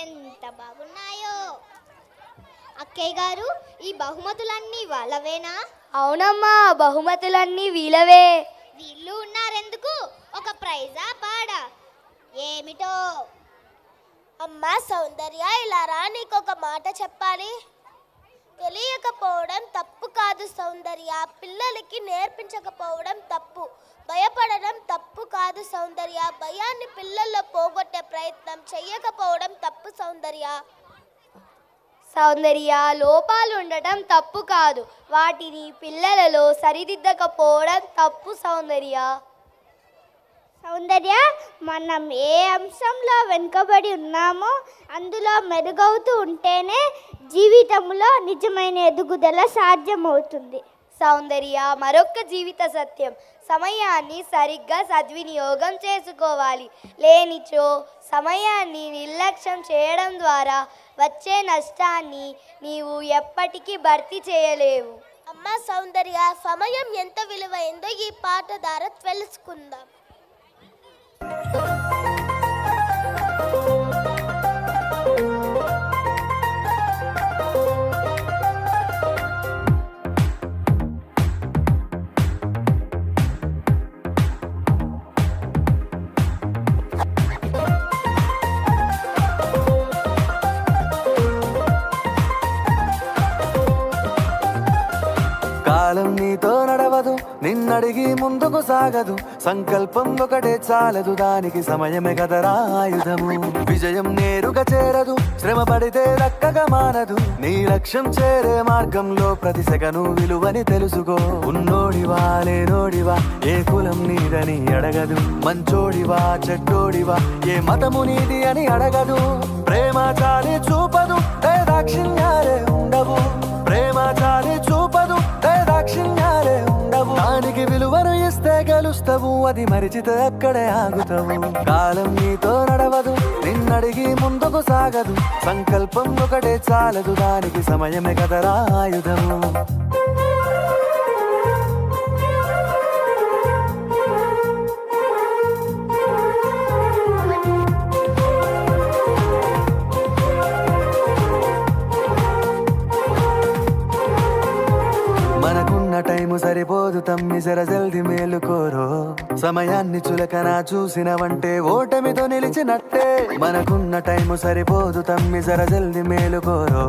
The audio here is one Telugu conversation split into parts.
ఎంత బాగున్నాయో. అక్కయ్య గారు, ఈ బహుమతులన్నీ వాళ్ళవేనా? అవునమ్మా, బహుమతులన్నీ వీలవే. వీళ్ళు ఉన్నారెందుకు? ఒక ప్రైజా పాడా ఏమిటో? అమ్మా సౌందర్య, ఇలా రా, నీకు ఒక మాట చెప్పాలి. తెలియకపోవడం తప్పు కాదు సౌందర్య, పిల్లలకి నేర్పించకపోవడం తప్పు. భయపడడం తప్పు కాదు సౌందర్య, భయాన్ని పిల్లల్లో పోగొట్టే ప్రయత్నం చెయ్యకపోవడం తప్పు సౌందర్య. సౌందర్య, లోపాలు ఉండటం తప్పు కాదు, వాటిని పిల్లలలో సరిదిద్దకపోవడం తప్పు సౌందర్య. సౌందర్య, మనం ఏ అంశంలో వెనుకబడి ఉన్నామో అందులో మెరుగవుతూ ఉంటేనే జీవితంలో నిజమైన ఎదుగుదల సాధ్యమవుతుంది. సౌందర్య, మరొక జీవిత సత్యం, సమయాన్ని సరిగ్గా సద్వినియోగం చేసుకోవాలి. లేనిచో సమయాన్ని నిర్లక్ష్యం చేయడం ద్వారా వచ్చే నష్టాన్ని నీవు ఎప్పటికీ భర్తీ చేయలేవు. అమ్మ సౌందర్య, సమయం ఎంత విలువైందో ఈ పాట ద్వారా తెలుసుకుందాం. కాలం నీతో నడవదు, నిన్నడిగి ముందుకు సాగదు. సంకల్పం ఒకటే చాలదు, దానికి సమయమే కదరా ఆయుధము. విజయం నేరుగా చేరదు, శ్రమ పడితే దక్కగా మానదు. నీ లక్ష్యం చేరే మార్గంలో ప్రతి సెకను విలువని తెలుసుకో. ఉన్నోడివా లేనోడివా, ఏ కులం నీదని అడగదు. మంచోడివా చెడ్డోడివా, ఏ మతము నీది అని అడగదు. ప్రేమ చాలి చూపదు, దాక్షిణ్యాలే ఉండవు. ప్రేమ చాలి చూపదు, దాక్షిణ్యాలే ఉండవు. దానికి విలువను ఇస్తే గెలుస్తావు, అది మరిచితే అక్కడే ఆగుతావు. కాలం నీతో నడవదు, నిన్నడిగి ముందుకు సాగదు. సంకల్పం ఒకటే చాలదు, దానికి సమయమే కదరా ఆయుధము. మనకున్న టైము సరిపోదు తమ్మి, జర జల్ది మేలుకోరో. సమయాన్ని చులకన చూసినవంటే ఓటమితో నిలిచినట్టే. మనకున్న టైము సరిపోదు తమ్మి, జర జల్ది మేలుకోరో.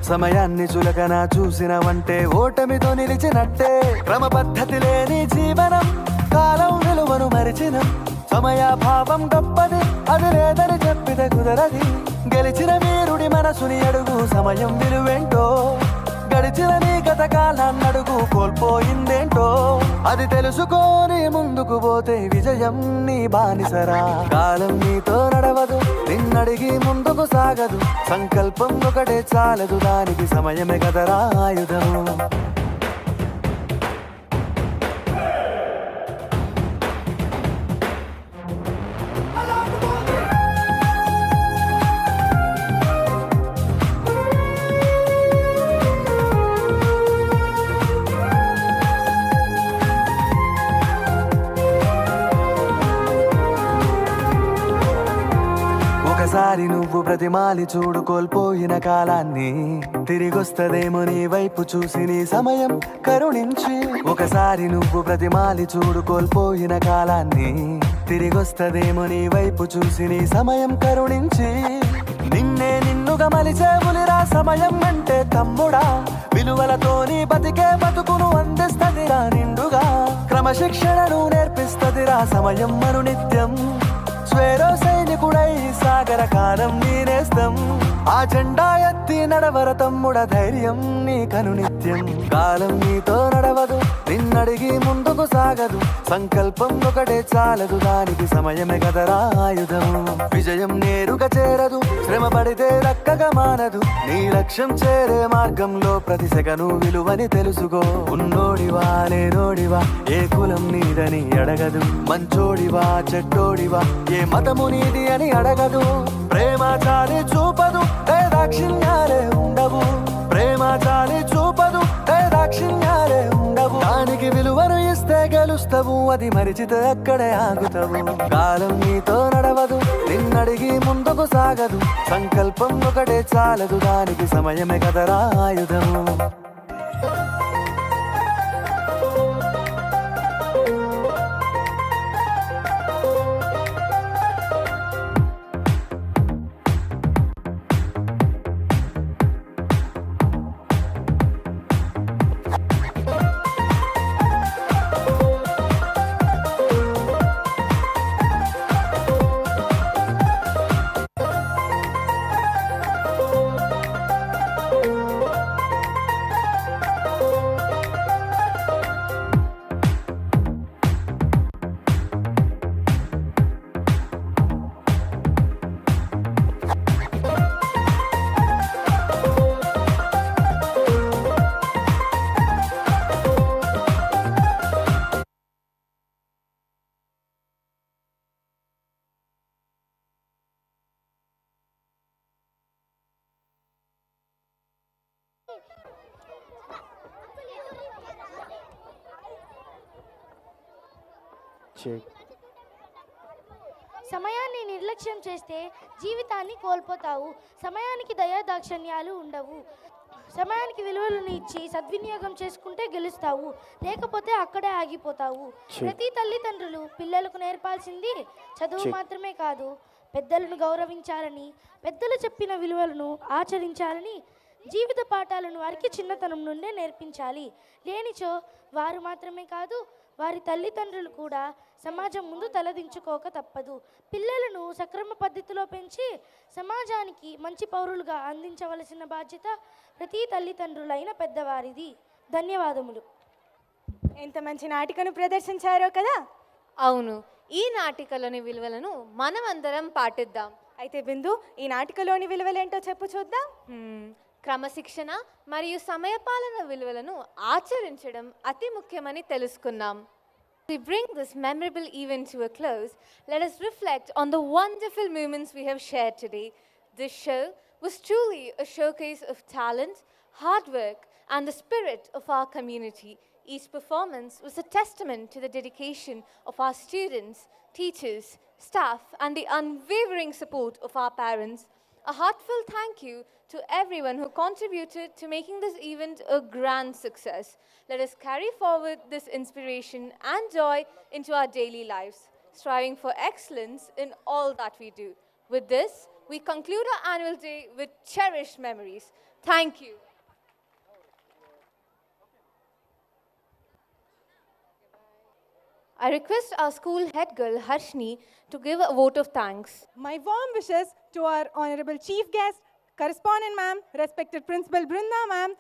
సమయాన్ని చులకన చూసినవంటే ఓటమితో నిలిచినట్టే. క్రమ పద్ధతి లేని జీవనం, కాలం విలువను మరిచిన. సమయాభావం గొప్పది, అది లేదని చెప్పితే కుదరది. గెలిచిన వీరుడి మనసుని అడుగు, సమయం విలువేంటో. గడిచిన నీ గత కాలాన్నడుగు, కోల్పోయిందేంటో. అది తెలుసుకొని ముందుకు పోతే విజయం నీ బానిసరా. కాలం నీతో నడవదు, నిన్నడిగి ముందుకు సాగదు. సంకల్పం ఒకటే చాలదు, దానికి సమయమే కదరా ఆయుధము. ఒకసారి నువ్వు ప్రతిమాలి చూడు కోల్పోయిన కాలాన్ని. తిరిగొస్తదేమో నీ వైపు చూసి నీ సమయం కరుణించి. ఒకసారి నువ్వు ప్రతిమాలి చూడు కోల్పోయిన కాలాన్ని. తిరిగొస్తదేమో నీ వైపు చూసి నీ సమయం కరుణించి. నిన్నే నిన్నుగా మలిచేవులిరా సమయం అంటే తమ్ముడా. విలువలతోని బతికే బతుకును అందిస్తదిరా నిండుగా. క్రమశిక్షణను నేర్పిస్తదిరా సమయం మను నిత్యం. స్వేరో సైనికుడై సాగర కాలం నీనేస్తం. ఆ జెండా ఎత్తి నడవర తమ్ముడ, ధైర్యం నీ కను నిత్యం. కాలం నీతో నడవదు, నిన్నడిగి ముందుకు సాగదు. సంకల్పం ఒకటే చాలదు, దానికి సమయమే కదరా ఆయుధము. విజయం నేరుగా చేరదు, శ్రమ పడితే దక్కగా మానదు. నీ లక్ష్యం చేరే మార్గంలో ప్రతి సెకను విలువని తెలుసుకో. ఉన్నోడివా లేనోడివా, ఏ కులం నీదని అడగదు. మంచోడివా చెడ్డోడివా, ఏ మతము నీది అని అడగదు. ప్రేమ చాలి చూపదు, దాక్షిణ్యాలే ఉండవు. ప్రేమ చాలి చూపదు, దాక్షిణ్యాలే ఉండవు. దానికి విలువను ఇస్తే గెలుస్తావు, అది మరిచితే అక్కడే ఆగుతావు. కాలం నీతో నడవదు, నిన్నడిగి ముందుకు సాగదు. సంకల్పం ఒకటే చాలదు, దానికి సమయమే కదరా ఆయుధము. సమయాన్ని నిర్లక్ష్యం చేస్తే జీవితాన్ని కోల్పోతావు. సమయానికి దయాదాక్షిణ్యాలు ఉండవు. సమయానికి విలువలను ఇచ్చి సద్వినియోగం చేసుకుంటే గెలుస్తావు, లేకపోతే అక్కడే ఆగిపోతావు. ప్రతి తల్లిదండ్రులు పిల్లలకు నేర్పాల్సింది చదువు మాత్రమే కాదు, పెద్దలను గౌరవించాలని, పెద్దలు చెప్పిన విలువలను ఆచరించాలని, జీవిత పాఠాలను వారికి చిన్నతనం నుండే నేర్పించాలి. లేనిచో వారు మాత్రమే కాదు, వారి తల్లిదండ్రులు కూడా సమాజం ముందు తలదించుకోక తప్పదు. పిల్లలను సక్రమ పద్ధతిలో పెంచి సమాజానికి మంచి పౌరులుగా అందించవలసిన బాధ్యత ప్రతి తల్లిదండ్రులైన పెద్దవారిది. ధన్యవాదములు. ఎంత మంచి నాటికను ప్రదర్శించారో కదా. అవును, ఈ నాటికలోని విలువలను మనమందరం పాటిద్దాం. అయితే బిందు, ఈ నాటికలోని విలువలేంటో చెప్పు చూద్దాం. క్రమశిక్షణ మరియు సమయపాలన విలువలను ఆచరించడం అతి ముఖ్యమని తెలుసుకున్నాం. We bring this memorable event to a close. Let us reflect on the wonderful moments we have shared today. This show was truly a showcase of talent, hard work, and the spirit of our community. Each performance was a testament to the dedication of our students, teachers, staff, and the unwavering support of our parents. A heartfelt thank you to everyone who contributed to making this event a grand success. Let us carry forward this inspiration and joy into our daily lives, striving for excellence in all that we do. With this, we conclude our annual day with cherished memories. Thank you. I request our school head girl Harshni to give a vote of thanks. My warm wishes to our honorable chief guest, correspondent ma'am, respected principal Brinda ma'am,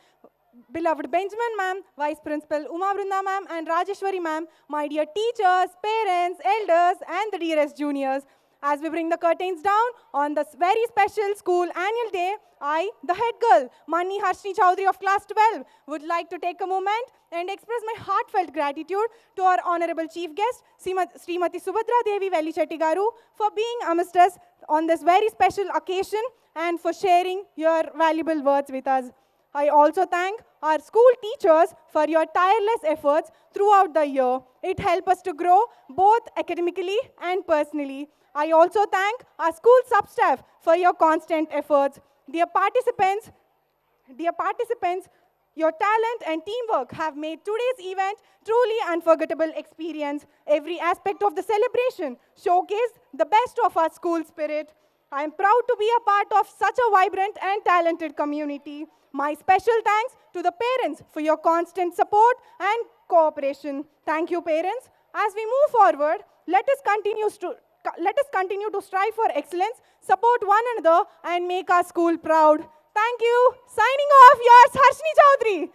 beloved Benjamin ma'am, vice principal Uma Brinda ma'am, and Rajeshwari ma'am, my dear teachers, parents, elders, and the dearest juniors. As we bring the curtains down on this very special school annual day, I, the head girl, Mani Harshni Chowdhury of class 12, would like to take a moment and express my heartfelt gratitude to our honorable chief guest, Srimati Subhadra Devi Velichetti Garu, for being amongst us on this very special occasion and for sharing your valuable words with us. I also thank our school teachers for your tireless efforts throughout the year. It helped us to grow both academically and personally. I also thank our school sub-staff for your constant efforts. Dear participants, your talent and teamwork have made today's event truly unforgettable experience. Every aspect of the celebration showcased the best of our school spirit. I am proud to be a part of such a vibrant and talented community. My special thanks to the parents for your constant support and cooperation. Thank you, parents. As we move forward, let us continue to strive for excellence, support one another, and make our school proud. Thank you. Signing off, yours, Harshni Chowdhury.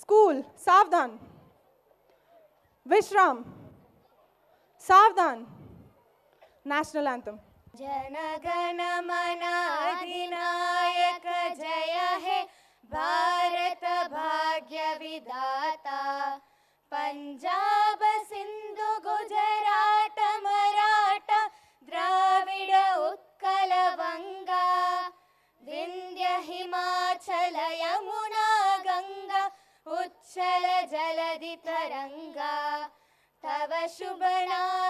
School, Savdan. Vishram. Savdan. National anthem. जनगण मन अधिनायक जय हे भारत भाग्य विधाता पंजाब सिंधु गुजरात मराठा द्राविड उत्कल वंगा विंध्य हिमाचल यमुना गंगा उच्च శుభనామ